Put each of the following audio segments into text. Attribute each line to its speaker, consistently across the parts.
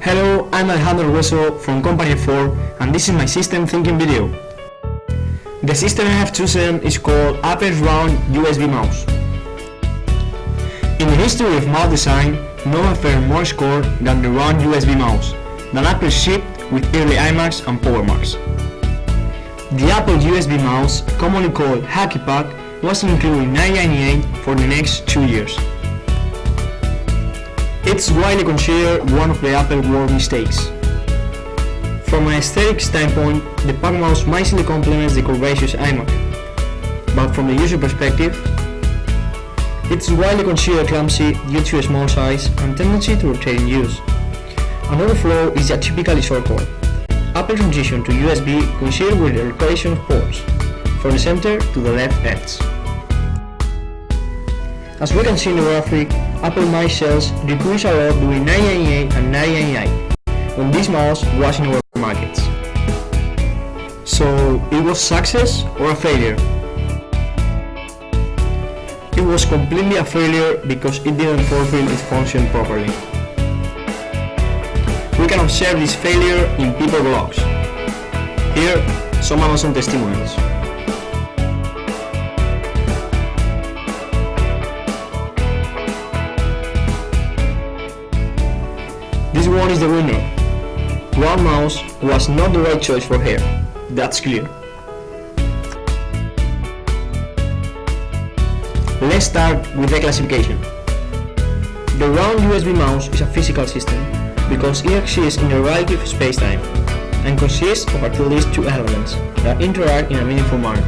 Speaker 1: Hello, I'm Alejandro Russo from Company 4 and this is my system thinking video. The system I have chosen is called Apple's Round USB Mouse. In the history of mouse design, no one fared more scored than the Round USB Mouse that Apple shipped with early iMacs and PowerMacs. The Apple USB mouse, commonly called Hacky Pack, was included in 1998 for the next 2 years. It's widely considered one of the Apple world mistakes. From an aesthetic standpoint, the Pack mouse nicely complements the curvaceous iMac, but from the user perspective, it's widely considered clumsy due to a small size and tendency to rotate in use. Another flaw is the typically short cord. Apple transition to USB coincided with the rotation of ports, from the center to the left ends. As we can see in the graphic, Apple mice sales decreased a lot during 1998 and 1999, when this mouse was in our markets. So, it was success or a failure? It was completely a failure because it didn't fulfill its function properly. We can observe this failure in people blogs. Here, some Amazon testimonials. This one is the winner. Round mouse was not the right choice for her, that's clear. Let's start with the classification. The round USB mouse is a physical system because it exists in a relative spacetime and consists of at least two elements that interact in a meaningful manner.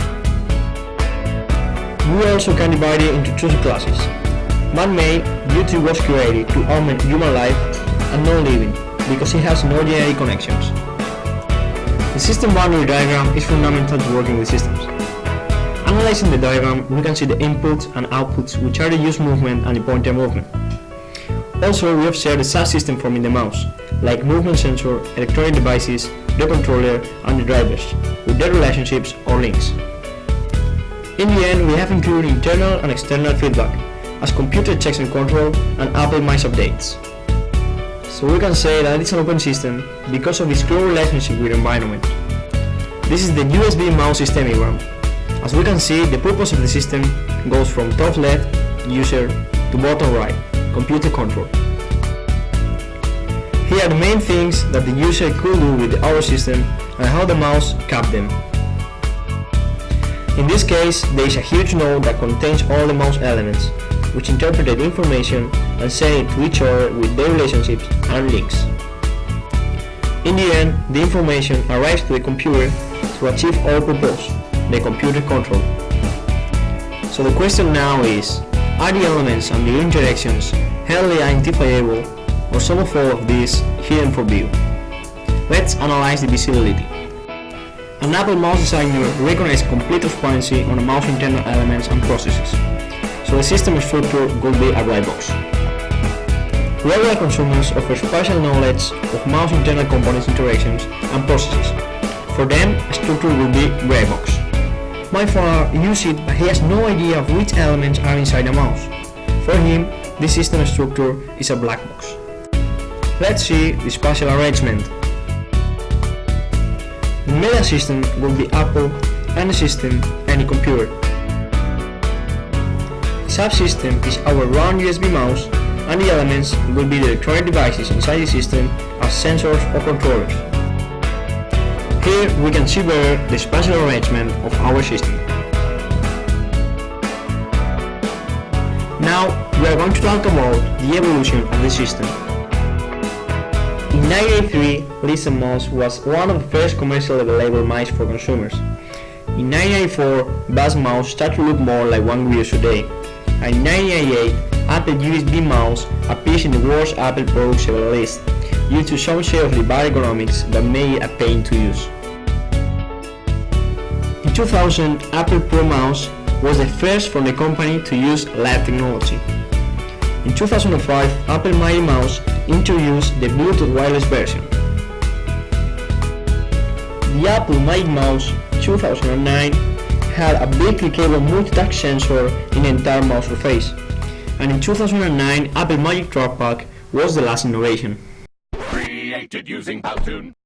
Speaker 1: We also can divide it into two subclasses. Man-made due to it was created to augment human life, and non-living because it has no genetic connections. The system boundary diagram is fundamental to working with systems. Analyzing the diagram, we can see the inputs and outputs, which are the use movement and the pointer movement. Also, we observe the subsystem forming the mouse, like movement sensor, electronic devices, the controller, and the drivers, with their relationships or links. In the end, we have included internal and external feedback, as computer checks and control, and Apple mice updates. So we can say that it's an open system because of its close relationship with the environment. This is the USB mouse systemagram. As we can see, the purpose of the system goes from top left, user, to bottom right, computer control. Here are the main things that the user could do with our system and how the mouse capped them. In this case, there is a huge node that contains all the mouse elements, which interpreted information and send it to each other with their relationships and links. In the end, the information arrives to the computer to achieve our purpose, the computer control. So the question now is, are the elements and the interactions readily identifiable, or some of all of these hidden from view? Let's analyze the visibility. An Apple mouse designer recognizes complete transparency on the mouse internal elements and processes. So the system structure will be a gray box. Regular consumers offer partial knowledge of mouse internal components, interactions, and processes. For them, a structure will be gray box. My father uses it, but he has no idea of which elements are inside the mouse. For him, this system structure is a black box. Let's see the spatial arrangement. The media system will be Apple, and the system any computer. Subsystem is our round USB mouse, and the elements will be the electronic devices inside the system as sensors or controllers. Here we can see better the spatial arrangement of our system. Now we are going to talk about the evolution of the system. In 1983, Listen Mouse was one of the first commercially available mice for consumers. In 1994, Buzz Mouse started to look more like one we use today. And in 1998, Apple USB mouse appears in the worst Apple products ever list, due to some share of the bad ergonomics that made it a pain to use. In 2000, Apple Pro Mouse was the first from the company to use live technology. In 2005, Apple Mighty Mouse introduced the Bluetooth wireless version. The Apple Mighty Mouse 2009 had a big clickable multi-touch sensor in the entire mouse surface, and in 2009 Apple Magic Trackpad was the last innovation.
Speaker 2: created using Powtoon.